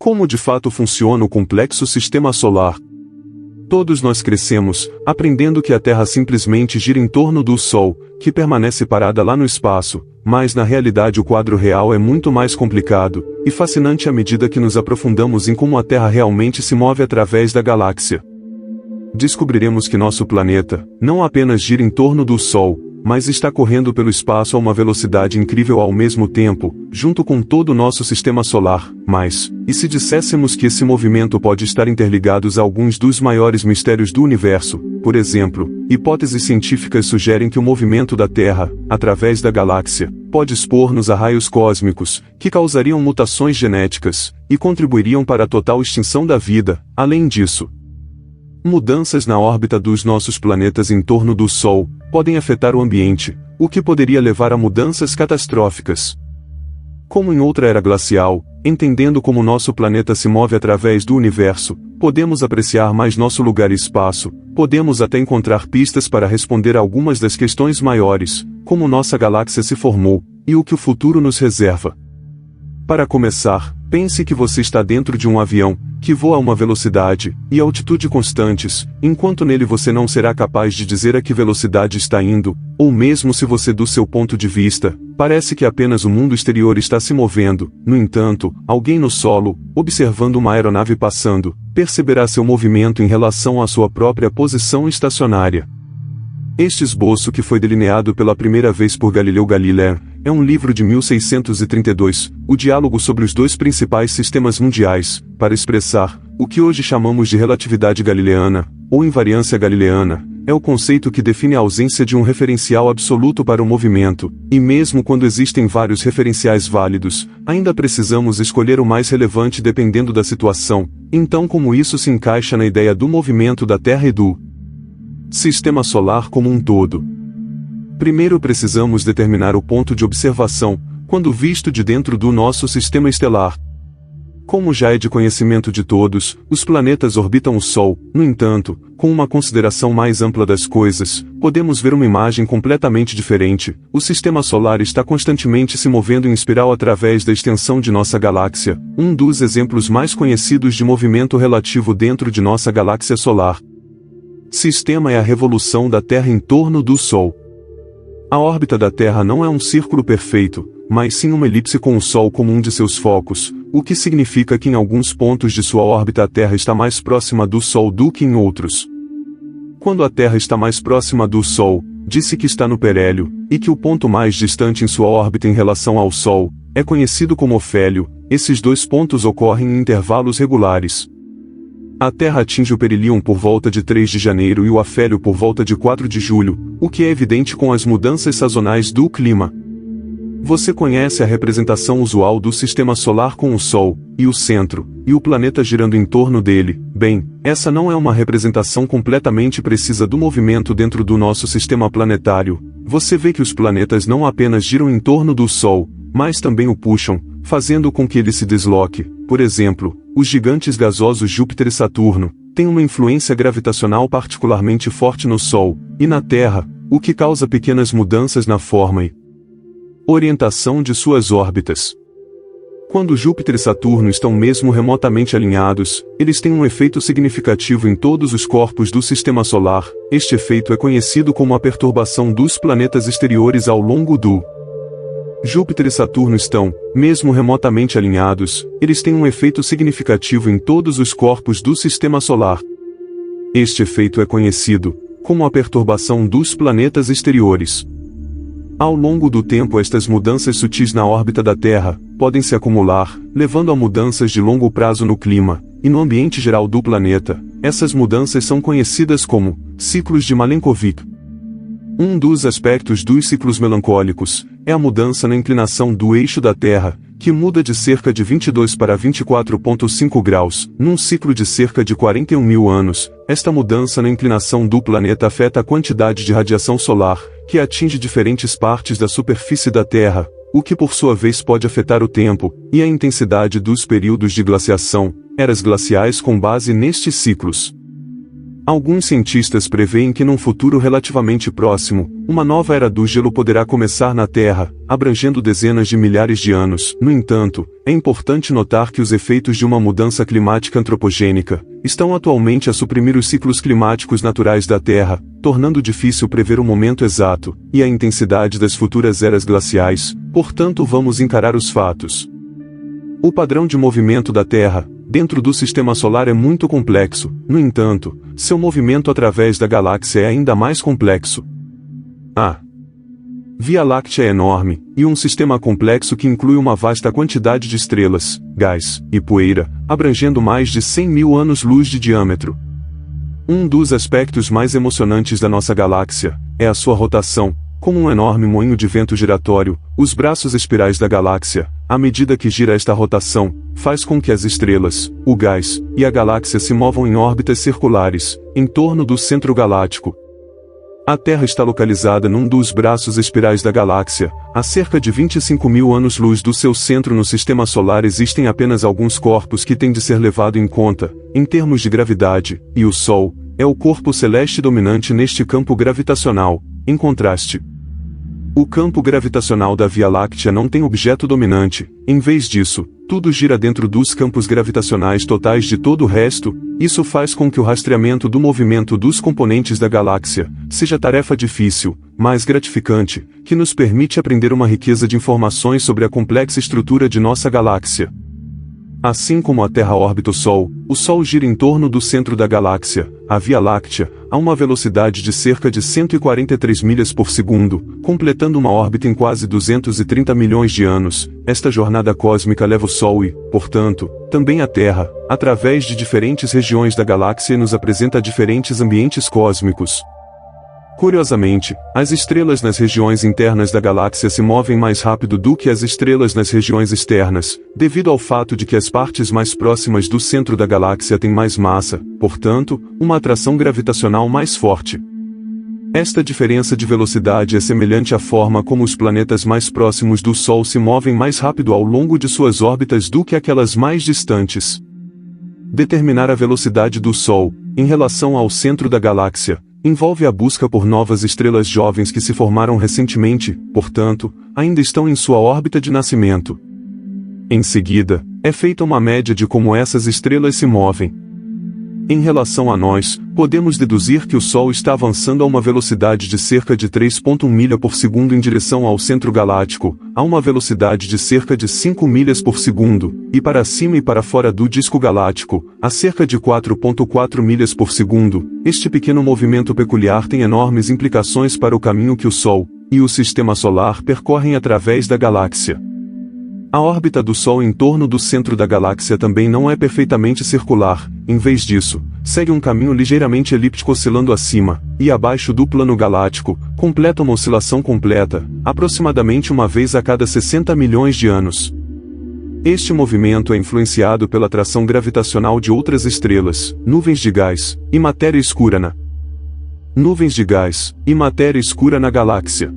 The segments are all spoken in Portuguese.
Como de fato funciona o complexo sistema solar? Todos nós crescemos, aprendendo que a Terra simplesmente gira em torno do Sol, que permanece parada lá no espaço, mas na realidade o quadro real é muito mais complicado, e fascinante à medida que nos aprofundamos em como a Terra realmente se move através da galáxia. Descobriremos que nosso planeta, não apenas gira em torno do Sol, mas está correndo pelo espaço a uma velocidade incrível ao mesmo tempo, junto com todo o nosso sistema solar. Mas, e se disséssemos que esse movimento pode estar interligado a alguns dos maiores mistérios do universo? Por exemplo, hipóteses científicas sugerem que o movimento da Terra, através da galáxia, pode expor-nos a raios cósmicos, que causariam mutações genéticas, e contribuiriam para a total extinção da vida. Além disso, mudanças na órbita dos nossos planetas em torno do Sol podem afetar o ambiente, o que poderia levar a mudanças catastróficas. Como em outra era glacial, entendendo como nosso planeta se move através do universo, podemos apreciar mais nosso lugar e espaço, podemos até encontrar pistas para responder a algumas das questões maiores, como nossa galáxia se formou, e o que o futuro nos reserva. Para começar, pense que você está dentro de um avião, que voa a uma velocidade e altitude constantes, enquanto nele você não será capaz de dizer a que velocidade está indo, ou mesmo se você do seu ponto de vista, parece que apenas o mundo exterior está se movendo. No entanto, alguém no solo, observando uma aeronave passando, perceberá seu movimento em relação à sua própria posição estacionária. Este esboço, que foi delineado pela primeira vez por Galileu Galilei, é um livro de 1632, o diálogo sobre os dois principais sistemas mundiais, para expressar o que hoje chamamos de relatividade galileana, ou invariância galileana. É o conceito que define a ausência de um referencial absoluto para o movimento, e mesmo quando existem vários referenciais válidos, ainda precisamos escolher o mais relevante dependendo da situação. Então, como isso se encaixa na ideia do movimento da Terra e do sistema solar como um todo? Primeiro precisamos determinar o ponto de observação, quando visto de dentro do nosso sistema estelar. Como já é de conhecimento de todos, os planetas orbitam o Sol. No entanto, com uma consideração mais ampla das coisas, podemos ver uma imagem completamente diferente. O sistema solar está constantemente se movendo em espiral através da extensão de nossa galáxia, um dos exemplos mais conhecidos de movimento relativo dentro de nossa galáxia solar. Sistema é a revolução da Terra em torno do Sol. A órbita da Terra não é um círculo perfeito, mas sim uma elipse com o Sol como um de seus focos, o que significa que em alguns pontos de sua órbita a Terra está mais próxima do Sol do que em outros. Quando a Terra está mais próxima do Sol, disse que está no perélio, e que o ponto mais distante em sua órbita em relação ao Sol é conhecido como afélio. Esses dois pontos ocorrem em intervalos regulares. A Terra atinge o perihelion por volta de 3 de janeiro e o afélio por volta de 4 de julho, o que é evidente com as mudanças sazonais do clima. Você conhece a representação usual do sistema solar com o Sol, e o centro, e o planeta girando em torno dele. Bem, essa não é uma representação completamente precisa do movimento dentro do nosso sistema planetário. Você vê que os planetas não apenas giram em torno do Sol, mas também o puxam, fazendo com que ele se desloque. Por exemplo, os gigantes gasosos Júpiter e Saturno têm uma influência gravitacional particularmente forte no Sol e na Terra, o que causa pequenas mudanças na forma e orientação de suas órbitas. Quando Júpiter e Saturno estão mesmo remotamente alinhados, eles têm um efeito significativo em todos os corpos do sistema solar. Este efeito é conhecido como a perturbação dos planetas exteriores ao longo do Júpiter e Saturno estão, mesmo remotamente alinhados, eles têm um efeito significativo em todos os corpos do sistema solar. Este efeito é conhecido como a perturbação dos planetas exteriores. Ao longo do tempo, estas mudanças sutis na órbita da Terra podem se acumular, levando a mudanças de longo prazo no clima e no ambiente geral do planeta. Essas mudanças são conhecidas como ciclos de Milankovitch. Um dos aspectos dos ciclos melancólicos é a mudança na inclinação do eixo da Terra, que muda de cerca de 22 para 24,5 graus, num ciclo de cerca de 41 mil anos. Esta mudança na inclinação do planeta afeta a quantidade de radiação solar, que atinge diferentes partes da superfície da Terra, o que por sua vez pode afetar o tempo e a intensidade dos períodos de glaciação, eras glaciais com base nestes ciclos. Alguns cientistas preveem que num futuro relativamente próximo, uma nova era do gelo poderá começar na Terra, abrangendo dezenas de milhares de anos. No entanto, é importante notar que os efeitos de uma mudança climática antropogênica estão atualmente a suprimir os ciclos climáticos naturais da Terra, tornando difícil prever o momento exato e a intensidade das futuras eras glaciais. Portanto, vamos encarar os fatos. O padrão de movimento da Terra dentro do Sistema Solar é muito complexo. No entanto, seu movimento através da galáxia é ainda mais complexo. A Via Láctea é enorme, e um sistema complexo que inclui uma vasta quantidade de estrelas, gás e poeira, abrangendo mais de 100 mil anos-luz de diâmetro. Um dos aspectos mais emocionantes da nossa galáxia é a sua rotação. Como um enorme moinho de vento giratório, os braços espirais da galáxia, à medida que gira esta rotação, faz com que as estrelas, o gás e a galáxia se movam em órbitas circulares, em torno do centro galáctico. A Terra está localizada num dos braços espirais da galáxia. A cerca de 25 mil anos-luz do seu centro no Sistema Solar existem apenas alguns corpos que têm de ser levados em conta, em termos de gravidade, e o Sol é o corpo celeste dominante neste campo gravitacional. Em contraste, o campo gravitacional da Via Láctea não tem objeto dominante. Em vez disso, tudo gira dentro dos campos gravitacionais totais de todo o resto. Isso faz com que o rastreamento do movimento dos componentes da galáxia seja tarefa difícil, mas gratificante, que nos permite aprender uma riqueza de informações sobre a complexa estrutura de nossa galáxia. Assim como a Terra orbita o Sol gira em torno do centro da galáxia, a Via Láctea, a uma velocidade de cerca de 143 milhas por segundo, completando uma órbita em quase 230 milhões de anos. Esta jornada cósmica leva o Sol e, portanto, também a Terra, através de diferentes regiões da galáxia e nos apresenta diferentes ambientes cósmicos. Curiosamente, as estrelas nas regiões internas da galáxia se movem mais rápido do que as estrelas nas regiões externas, devido ao fato de que as partes mais próximas do centro da galáxia têm mais massa, portanto, uma atração gravitacional mais forte. Esta diferença de velocidade é semelhante à forma como os planetas mais próximos do Sol se movem mais rápido ao longo de suas órbitas do que aquelas mais distantes. Determinar a velocidade do Sol, em relação ao centro da galáxia, envolve a busca por novas estrelas jovens que se formaram recentemente, portanto, ainda estão em sua órbita de nascimento. Em seguida, é feita uma média de como essas estrelas se movem. Em relação a nós, podemos deduzir que o Sol está avançando a uma velocidade de cerca de 3,1 milha por segundo em direção ao centro galáctico, a uma velocidade de cerca de 5 milhas por segundo, e para cima e para fora do disco galáctico, a cerca de 4,4 milhas por segundo. Este pequeno movimento peculiar tem enormes implicações para o caminho que o Sol e o Sistema Solar percorrem através da galáxia. A órbita do Sol em torno do centro da galáxia também não é perfeitamente circular. Em vez disso, segue um caminho ligeiramente elíptico oscilando acima e abaixo do plano galáctico, completa uma oscilação completa, aproximadamente uma vez a cada 60 milhões de anos. Este movimento é influenciado pela atração gravitacional de outras estrelas, nuvens de gás e matéria escura nuvens de gás e matéria escura na galáxia.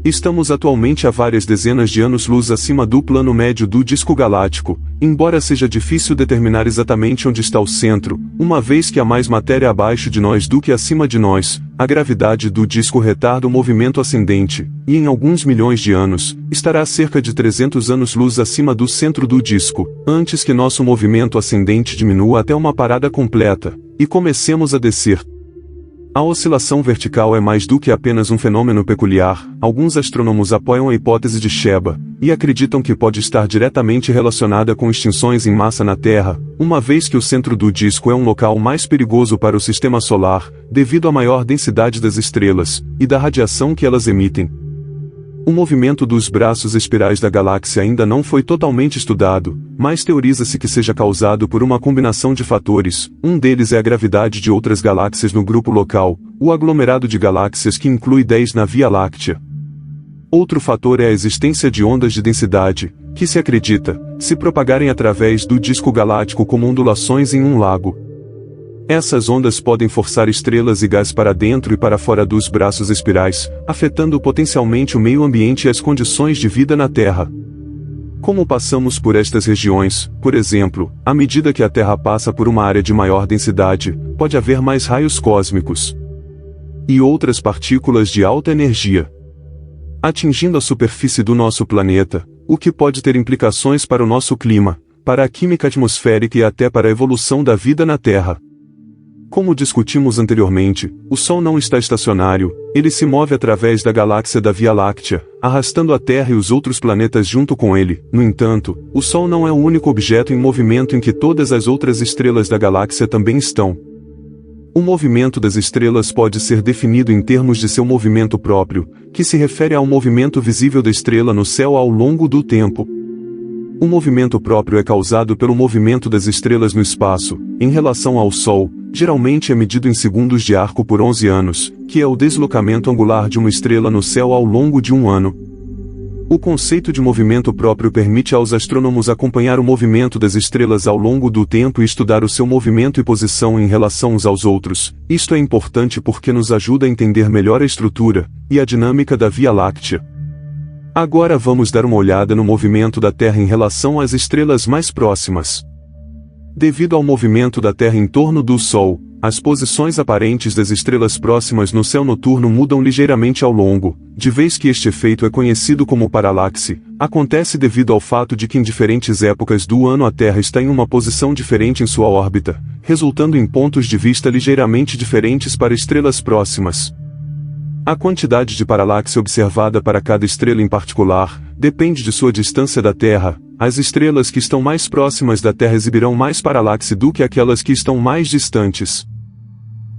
Estamos atualmente a várias dezenas de anos-luz acima do plano médio do disco galáctico, embora seja difícil determinar exatamente onde está o centro, uma vez que há mais matéria abaixo de nós do que acima de nós. A gravidade do disco retarda o movimento ascendente, e em alguns milhões de anos, estará a cerca de 300 anos-luz acima do centro do disco, antes que nosso movimento ascendente diminua até uma parada completa, e comecemos a descer. A oscilação vertical é mais do que apenas um fenômeno peculiar. Alguns astrônomos apoiam a hipótese de Sheba, e acreditam que pode estar diretamente relacionada com extinções em massa na Terra, uma vez que o centro do disco é um local mais perigoso para o Sistema Solar, devido à maior densidade das estrelas, e da radiação que elas emitem. O movimento dos braços espirais da galáxia ainda não foi totalmente estudado, mas teoriza-se que seja causado por uma combinação de fatores. Um deles é a gravidade de outras galáxias no grupo local, o aglomerado de galáxias que inclui 10 na Via Láctea. Outro fator é a existência de ondas de densidade, que se acredita, se propagarem através do disco galáctico como ondulações em um lago. Essas ondas podem forçar estrelas e gás para dentro e para fora dos braços espirais, afetando potencialmente o meio ambiente e as condições de vida na Terra. Como passamos por estas regiões, por exemplo, à medida que a Terra passa por uma área de maior densidade, pode haver mais raios cósmicos e outras partículas de alta energia atingindo a superfície do nosso planeta, o que pode ter implicações para o nosso clima, para a química atmosférica e até para a evolução da vida na Terra. Como discutimos anteriormente, o Sol não está estacionário, ele se move através da galáxia da Via Láctea, arrastando a Terra e os outros planetas junto com ele. No entanto, o Sol não é o único objeto em movimento em que todas as outras estrelas da galáxia também estão. O movimento das estrelas pode ser definido em termos de seu movimento próprio, que se refere ao movimento visível da estrela no céu ao longo do tempo. O movimento próprio é causado pelo movimento das estrelas no espaço, em relação ao Sol, geralmente é medido em segundos de arco por 11 anos, que é o deslocamento angular de uma estrela no céu ao longo de um ano. O conceito de movimento próprio permite aos astrônomos acompanhar o movimento das estrelas ao longo do tempo e estudar o seu movimento e posição em relação uns aos outros. Isto é importante porque nos ajuda a entender melhor a estrutura e a dinâmica da Via Láctea. Agora vamos dar uma olhada no movimento da Terra em relação às estrelas mais próximas. Devido ao movimento da Terra em torno do Sol, as posições aparentes das estrelas próximas no céu noturno mudam ligeiramente ao longo, de vez que este efeito é conhecido como paralaxe. Acontece devido ao fato de que em diferentes épocas do ano a Terra está em uma posição diferente em sua órbita, resultando em pontos de vista ligeiramente diferentes para estrelas próximas. A quantidade de paralaxe observada para cada estrela em particular depende de sua distância da Terra. As estrelas que estão mais próximas da Terra exibirão mais paralaxe do que aquelas que estão mais distantes.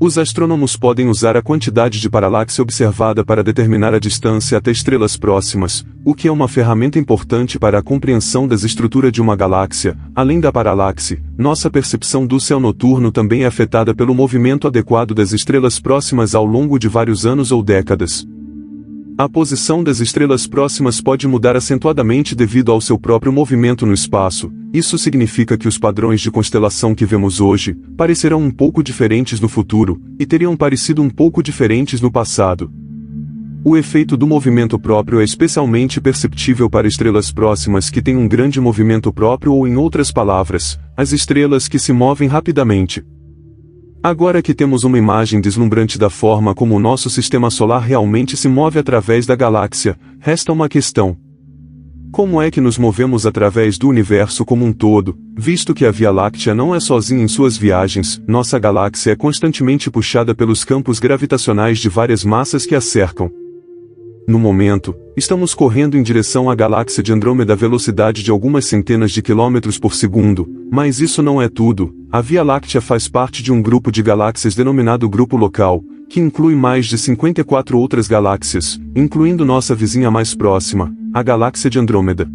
Os astrônomos podem usar a quantidade de paralaxe observada para determinar a distância até estrelas próximas, o que é uma ferramenta importante para a compreensão da estrutura de uma galáxia. Além da paralaxe, nossa percepção do céu noturno também é afetada pelo movimento adequado das estrelas próximas ao longo de vários anos ou décadas. A posição das estrelas próximas pode mudar acentuadamente devido ao seu próprio movimento no espaço. Isso significa que os padrões de constelação que vemos hoje parecerão um pouco diferentes no futuro, e teriam parecido um pouco diferentes no passado. O efeito do movimento próprio é especialmente perceptível para estrelas próximas que têm um grande movimento próprio ou, em outras palavras, as estrelas que se movem rapidamente. Agora que temos uma imagem deslumbrante da forma como o nosso sistema solar realmente se move através da galáxia, resta uma questão. Como é que nos movemos através do universo como um todo, visto que a Via Láctea não é sozinha em suas viagens? Nossa galáxia é constantemente puxada pelos campos gravitacionais de várias massas que a cercam. No momento, estamos correndo em direção à galáxia de Andrômeda à velocidade de algumas centenas de quilômetros por segundo, mas isso não é tudo. A Via Láctea faz parte de um grupo de galáxias denominado Grupo Local, que inclui mais de 54 outras galáxias, incluindo nossa vizinha mais próxima, a galáxia de Andrômeda.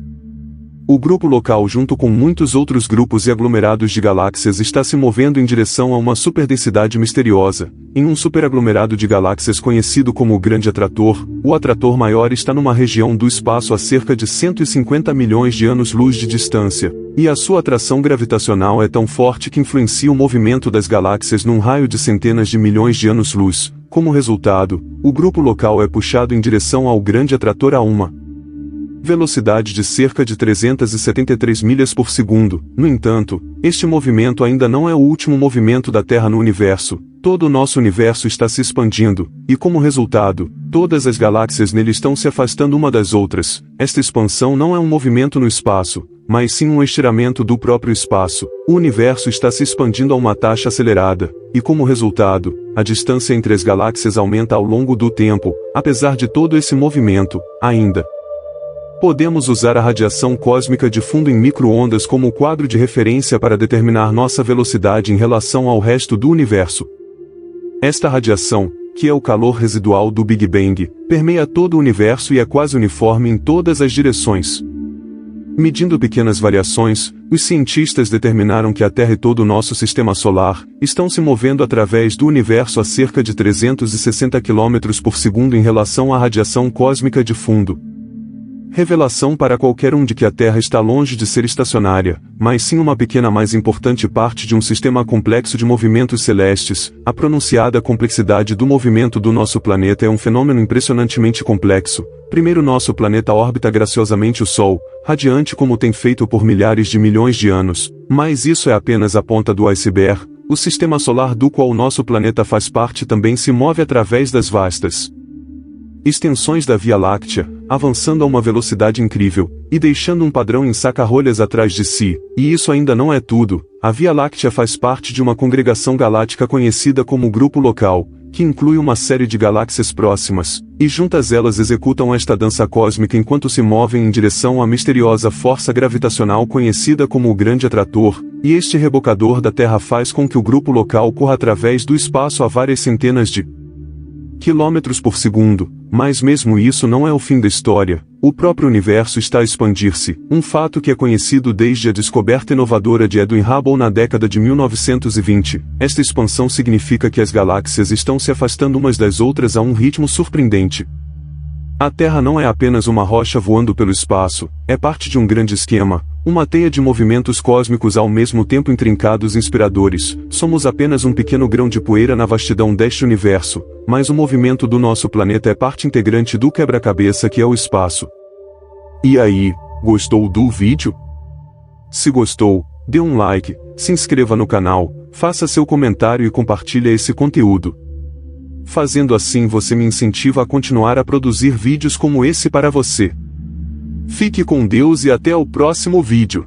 O grupo local, junto com muitos outros grupos e aglomerados de galáxias, está se movendo em direção a uma superdensidade misteriosa. Em um superaglomerado de galáxias conhecido como o Grande Atrator, o atrator maior está numa região do espaço a cerca de 150 milhões de anos-luz de distância, e a sua atração gravitacional é tão forte que influencia o movimento das galáxias num raio de centenas de milhões de anos-luz. Como resultado, o grupo local é puxado em direção ao Grande Atrator a uma velocidade de cerca de 373 milhas por segundo. No entanto, este movimento ainda não é o último movimento da Terra no universo. Todo o nosso universo está se expandindo, e como resultado, todas as galáxias nele estão se afastando uma das outras. Esta expansão não é um movimento no espaço, mas sim um estiramento do próprio espaço. O universo está se expandindo a uma taxa acelerada, e como resultado, a distância entre as galáxias aumenta ao longo do tempo. Apesar de todo esse movimento, ainda podemos usar a radiação cósmica de fundo em micro-ondas como quadro de referência para determinar nossa velocidade em relação ao resto do universo. Esta radiação, que é o calor residual do Big Bang, permeia todo o universo e é quase uniforme em todas as direções. Medindo pequenas variações, os cientistas determinaram que a Terra e todo o nosso sistema solar estão se movendo através do universo a cerca de 360 km por segundo em relação à radiação cósmica de fundo. Revelação para qualquer um de que a Terra está longe de ser estacionária, mas sim uma pequena mais importante parte de um sistema complexo de movimentos celestes. A pronunciada complexidade do movimento do nosso planeta é um fenômeno impressionantemente complexo, Primeiro, nosso planeta orbita graciosamente o Sol, radiante como tem feito por milhares de milhões de anos, mas isso é apenas a ponta do iceberg. O sistema solar do qual nosso planeta faz parte também se move através das vastas extensões da Via Láctea, avançando a uma velocidade incrível, e deixando um padrão em saca-rolhas atrás de si. E isso ainda não é tudo. A Via Láctea faz parte de uma congregação galáctica conhecida como Grupo Local, que inclui uma série de galáxias próximas, e juntas elas executam esta dança cósmica enquanto se movem em direção à misteriosa força gravitacional conhecida como o Grande Atrator, e este rebocador da Terra faz com que o grupo local corra através do espaço a várias centenas de quilômetros por segundo. Mas mesmo isso não é o fim da história. O próprio universo está a expandir-se, um fato que é conhecido desde a descoberta inovadora de Edwin Hubble na década de 1920. Esta expansão significa que as galáxias estão se afastando umas das outras a um ritmo surpreendente. A Terra não é apenas uma rocha voando pelo espaço, é parte de um grande esquema, uma teia de movimentos cósmicos ao mesmo tempo intrincados e inspiradores. Somos apenas um pequeno grão de poeira na vastidão deste universo, mas o movimento do nosso planeta é parte integrante do quebra-cabeça que é o espaço. E aí, gostou do vídeo? Se gostou, dê um like, se inscreva no canal, faça seu comentário e compartilhe esse conteúdo. Fazendo assim você me incentiva a continuar a produzir vídeos como esse para você. Fique com Deus e até o próximo vídeo.